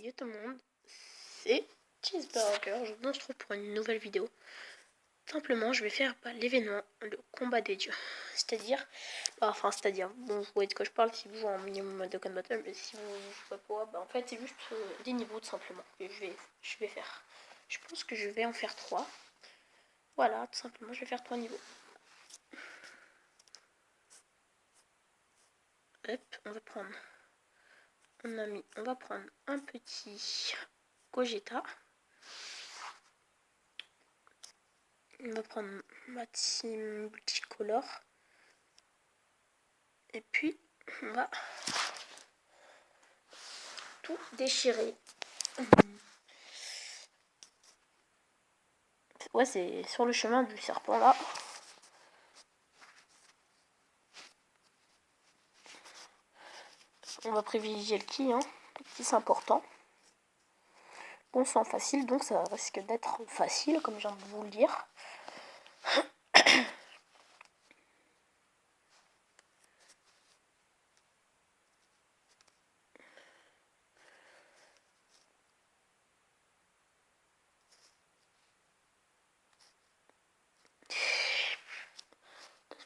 Yo tout le monde, c'est Cheeseburger. Je vous retrouve pour une nouvelle vidéo. Simplement, je vais faire l'événement, le combat des dieux. Bon, vous voyez de quoi je parle si vous jouez en minimum de Dokkan Battle, mais si vous jouez pas, en fait, c'est juste des niveaux tout simplement que je vais faire. Je pense que je vais en faire 3. Voilà, tout simplement, je vais faire 3 niveaux. Hop, on va prendre un petit Gogeta. On va prendre ma team multicolore. Et puis, on va tout déchirer. Ouais, c'est sur le chemin du serpent là. On va privilégier le ki, hein. Le ki c'est important. Bon, c'est en facile, donc ça risque d'être facile, comme je viens de vous le dire.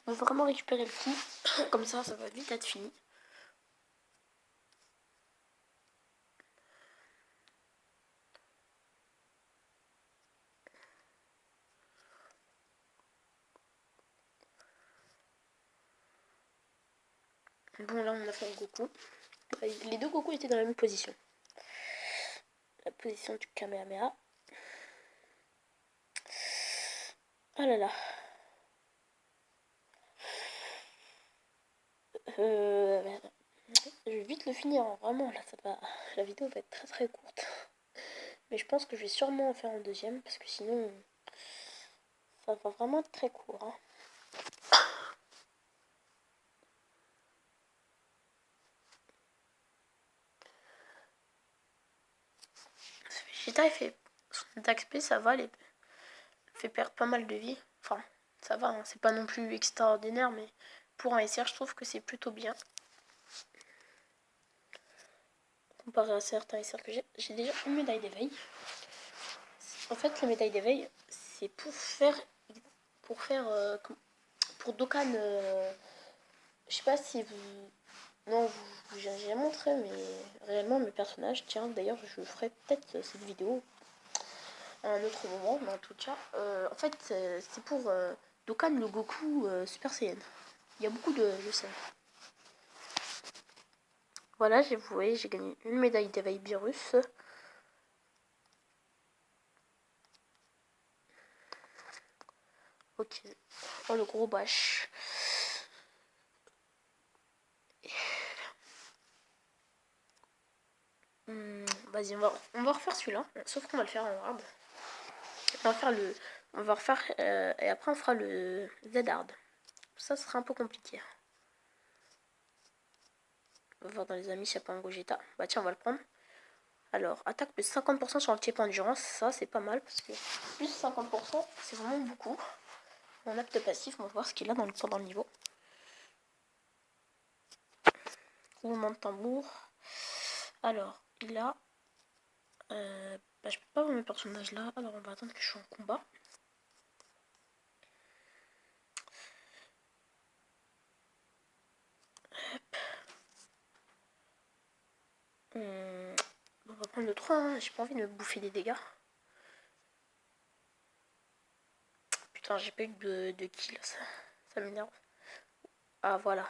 Je veux vraiment récupérer le ki, comme ça va vite être fini. Bon, là on a fait un Goku. Les deux Goku étaient dans la même position. La position du Kamehameha. Ah là là. Je vais vite le finir, hein. Vraiment, là la vidéo va être très très courte. Mais je pense que je vais sûrement en faire un deuxième, parce que sinon, ça va vraiment être très court, hein. Vegeta, il fait son attaque spé, ça va, il fait perdre pas mal de vie. Enfin, ça va, hein, c'est pas non plus extraordinaire, mais pour un SR, je trouve que c'est plutôt bien. Comparé à certains SR que j'ai déjà une médaille d'éveil. En fait, la médaille d'éveil, c'est pour Dokkan. Je sais pas si vous. Non, j'ai montré, mais réellement mes personnages. Tiens, d'ailleurs, je ferai peut-être cette vidéo à un autre moment, mais en tout cas, en fait, c'est pour Dokkan le Goku Super Saiyan. Il y a beaucoup de. Je sais. Voilà, vous voyez, j'ai gagné une médaille d'éveil Beerus. Ok. Oh, le gros bâche. Vas-y, on va refaire celui-là. Sauf qu'on va le faire en hard. On va refaire et après on fera le Z-hard. Ça sera un peu compliqué. On va voir dans les amis s'il n'y a pas un Gogeta. Bah tiens, on va le prendre. Alors, attaque plus 50% sur un type endurance. Ça, c'est pas mal parce que plus 50%, c'est vraiment beaucoup. On a peut-être passif, on va voir ce qu'il a pendant le niveau. Roulement de tambour. Alors, il a... je peux pas voir mes personnages là. Alors, on va attendre que je sois en combat. On va prendre le 3, hein. J'ai pas envie de me bouffer des dégâts. Putain, j'ai pas eu de kill, ça m'énerve. Ah, voilà.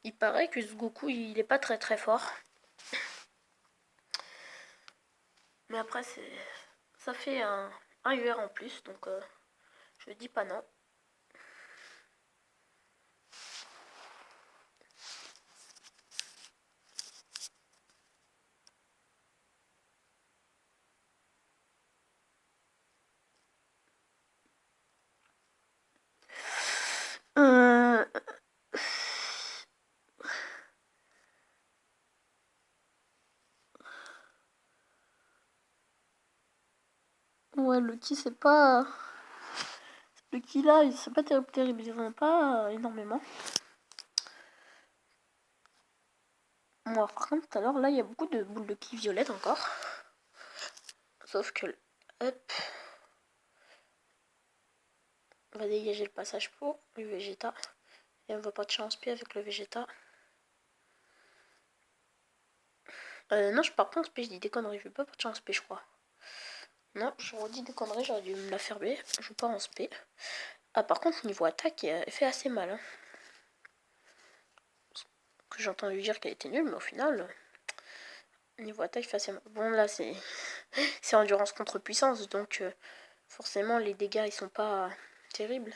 Il paraît que ce Goku, il est pas très très fort. Mais après, ça fait un UR en plus, donc je dis pas non. Ouais, le ki, c'est pas... Le ki là, c'est pas terrible, ils en ont pas énormément. Moi, par contre, tout à l'heure, là, il y a beaucoup de boules de qui violettes encore. Sauf que, hop, on va dégager le passage pour le Vegeta. Et on va pas de chance P avec le Vegeta. Non, je pars pas en SP, je dis des conneries, je vais pas de chance P, je crois. Non, je redis des conneries, j'aurais dû me la faire B. Je joue pas en SP. Ah, par contre, niveau attaque, elle fait assez mal. Hein. Que j'ai entendu dire qu'elle était nulle, mais au final, niveau attaque, il fait assez mal. Bon, là, c'est endurance contre puissance, donc forcément, les dégâts, ils sont pas terribles.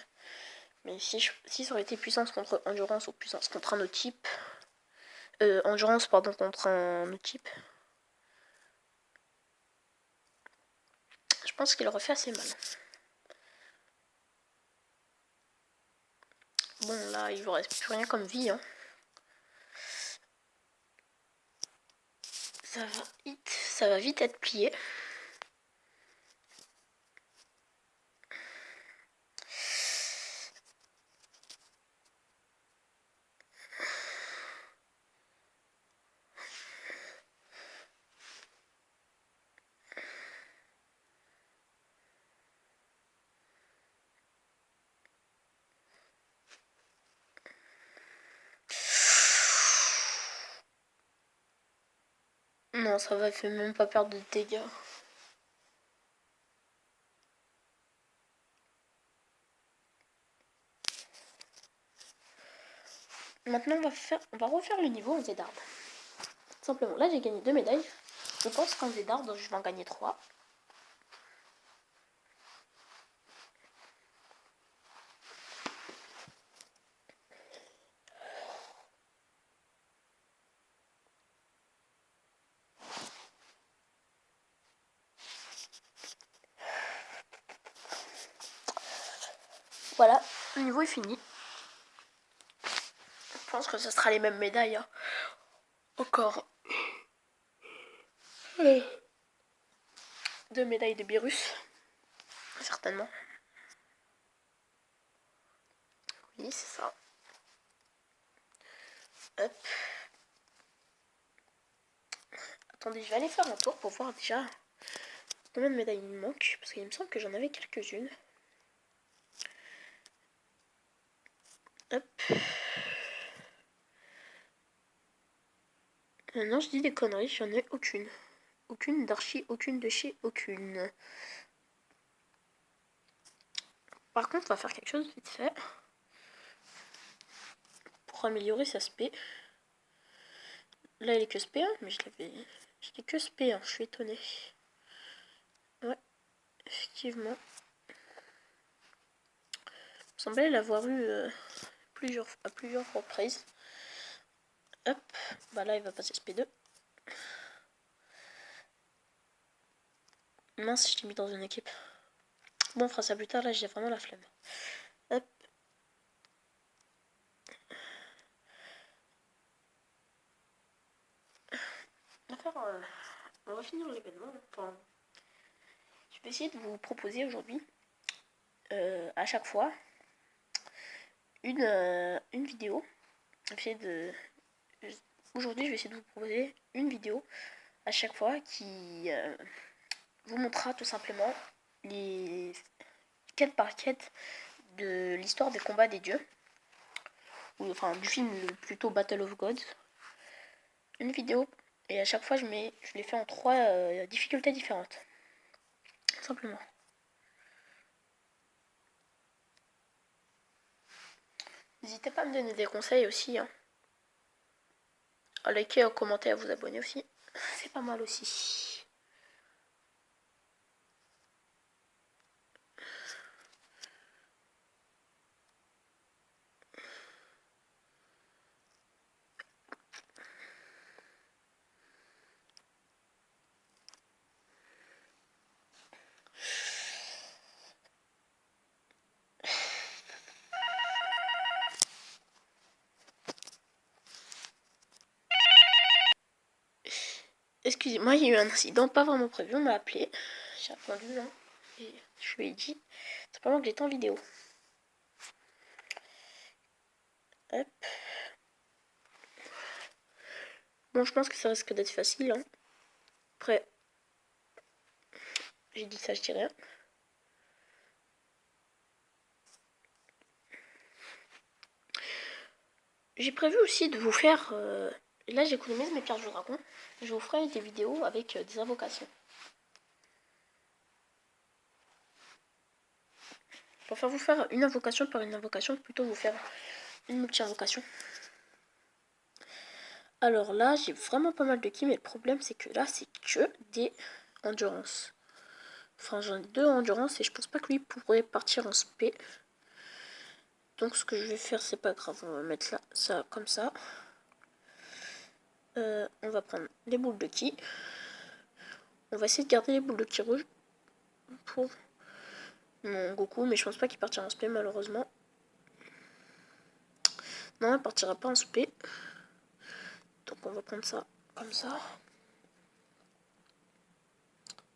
Mais si ça aurait été puissance contre endurance ou puissance contre un autre type, endurance, pardon, contre un autre type, je pense qu'il aurait fait assez mal. Bon, là, il vous reste plus rien comme vie. Hein. Ça va vite être plié. Non, ça va, il fait même pas perdre de dégâts. Maintenant, on va refaire le niveau en Zedard. Simplement, là, j'ai gagné 2 médailles. Je pense qu'en Zedard, je vais en gagner 3. Voilà, le niveau est fini. Je pense que ce sera les mêmes médailles. Hein. Encore 2 médailles de Beerus. Certainement. Oui, c'est ça. Hop. Attendez, je vais aller faire un tour pour voir déjà combien de médailles il me manque. Parce qu'il me semble que j'en avais quelques-unes. Hop. Non, je dis des conneries, j'en ai aucune. Aucune d'archi, aucune de chez, aucune. Par contre, on va faire quelque chose vite fait. Pour améliorer sa SP. Là, elle est que SP1, mais je l'ai que SP1, je suis étonnée. Ouais, effectivement. Il me semblait l'avoir eu à plusieurs reprises. Hop, bah là, il va passer SP2. Mince, je l'ai mis dans une équipe. Bon, on fera ça plus tard, là, j'ai vraiment la flemme. Hop. On va finir l'événement. Enfin, je vais essayer de vous proposer aujourd'hui, à chaque fois, une vidéo. Aujourd'hui, je vais essayer de vous proposer une vidéo à chaque fois qui vous montrera tout simplement les quête par quête de l'histoire des combats des dieux. Ou enfin du film plutôt Battle of Gods. Une vidéo. Et à chaque fois, je les fais en 3 difficultés différentes. Simplement. N'hésitez pas à me donner des conseils aussi. Hein. À liker, à commenter, à vous abonner aussi. C'est pas mal aussi. Excusez-moi, il y a eu un incident pas vraiment prévu, on m'a appelé. J'ai répondu là. Et je lui ai dit simplement que j'étais en vidéo. Hop. Bon, je pense que ça risque d'être facile. Hein. Après, j'ai dit ça, je dis rien. J'ai prévu aussi de vous faire... là, j'économise mes pierres de dragon. Je vous ferai des vidéos avec des invocations. Pour faire vous faire une invocation par une invocation, plutôt vous faire une multi-invocation. Alors là, j'ai vraiment pas mal de ki, mais le problème, c'est que là, c'est que des endurance. Enfin, j'en ai 2 endurance et je pense pas que lui pourrait partir en spé. Donc, ce que je vais faire, c'est pas grave. On va mettre là, ça comme ça. On va prendre les boules de ki. On va essayer de garder les boules de ki rouges pour mon Goku, mais je pense pas qu'il partira en spé, malheureusement. Non, il partira pas en spé. Donc, on va prendre ça comme ça.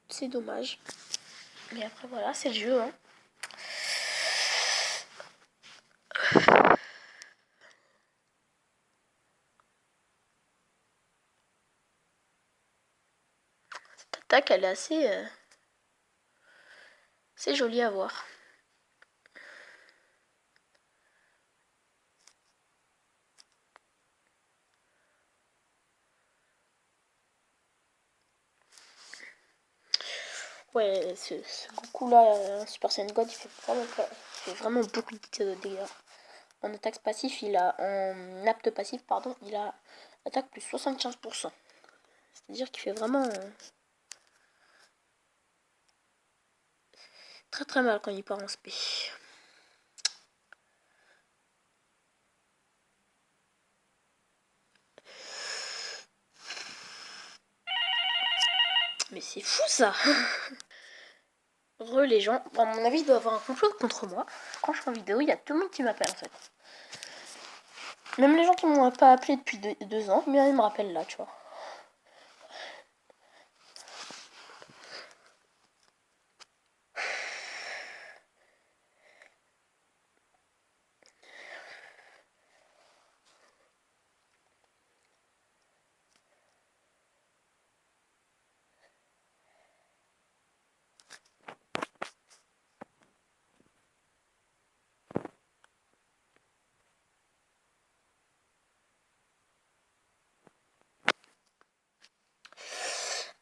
C'est dommage. Mais après, voilà, c'est le jeu, hein. Cette attaque, elle est assez jolie à voir. Ouais, ce Goku-là, Super Saiyan God, il fait vraiment beaucoup de dégâts. En attaque passif, en apte passif, pardon, il a attaque plus 75%. C'est-à-dire qu'il fait vraiment très très mal quand il part en spé. Mais c'est fou ça. Les gens, à mon avis, il doit avoir un complot contre moi. Quand je fais une vidéo, il y a tout le monde qui m'appelle en fait. Même les gens qui m'ont pas appelé depuis 2 ans, mais ils me rappellent là, tu vois.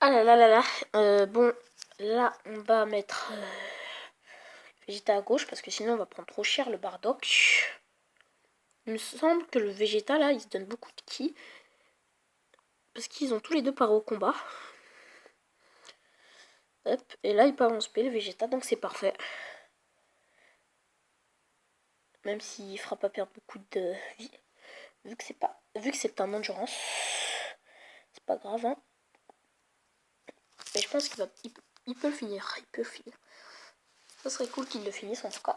Ah là là là là. Bon, là, on va mettre Vegeta à gauche parce que sinon on va prendre trop cher le Bardock. Il me semble que le Vegeta là, il se donne beaucoup de ki. Parce qu'ils ont tous les deux part au combat. Hop, et là il part en spé le Vegeta, donc c'est parfait. Même s'il fera pas perdre beaucoup de vie. Vu que c'est un endurance. C'est pas grave, hein. Mais je pense il peut le finir. Il peut le finir. Ça serait cool qu'il le finisse en tout cas.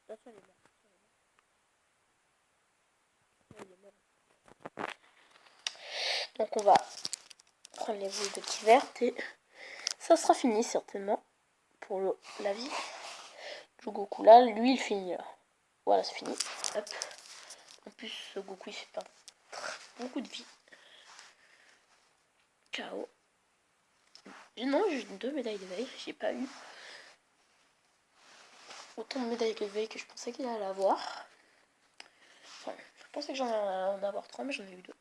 Là, ça, il est mort. Donc on va prendre les boules de ki vertes et ça sera fini certainement pour la vie du Goku là. Lui il finit là. Voilà, c'est fini. Hop. En plus, ce Goku il fait pas beaucoup de vie. KO. Non, j'ai 2 médailles d'éveil. J'ai pas eu autant de médailles d'éveil que je pensais qu'il allait avoir. Enfin, je pensais que j'en allais en avoir 3, mais j'en ai eu 2.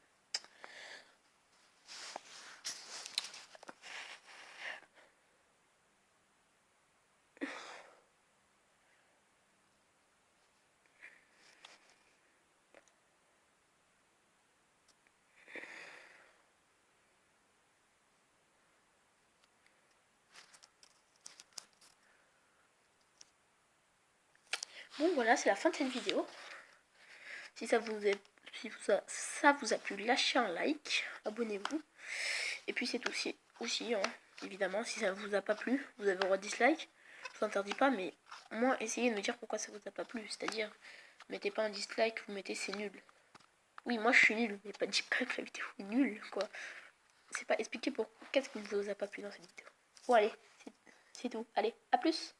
Bon voilà, c'est la fin de cette vidéo. Si ça vous a plu, lâchez un like, abonnez-vous. Et puis c'est tout aussi hein, évidemment, si ça vous a pas plu, vous avez le droit de dislike. Je vous interdis pas, mais au moins essayez de me dire pourquoi ça vous a pas plu. C'est-à-dire, mettez pas un dislike, vous mettez c'est nul. Oui, moi je suis nul, mais pas dis pas que la vidéo est nulle, quoi. C'est pas expliquer pour qu'est-ce qui ne vous a pas plu dans cette vidéo. Bon allez, c'est tout. Allez, à plus.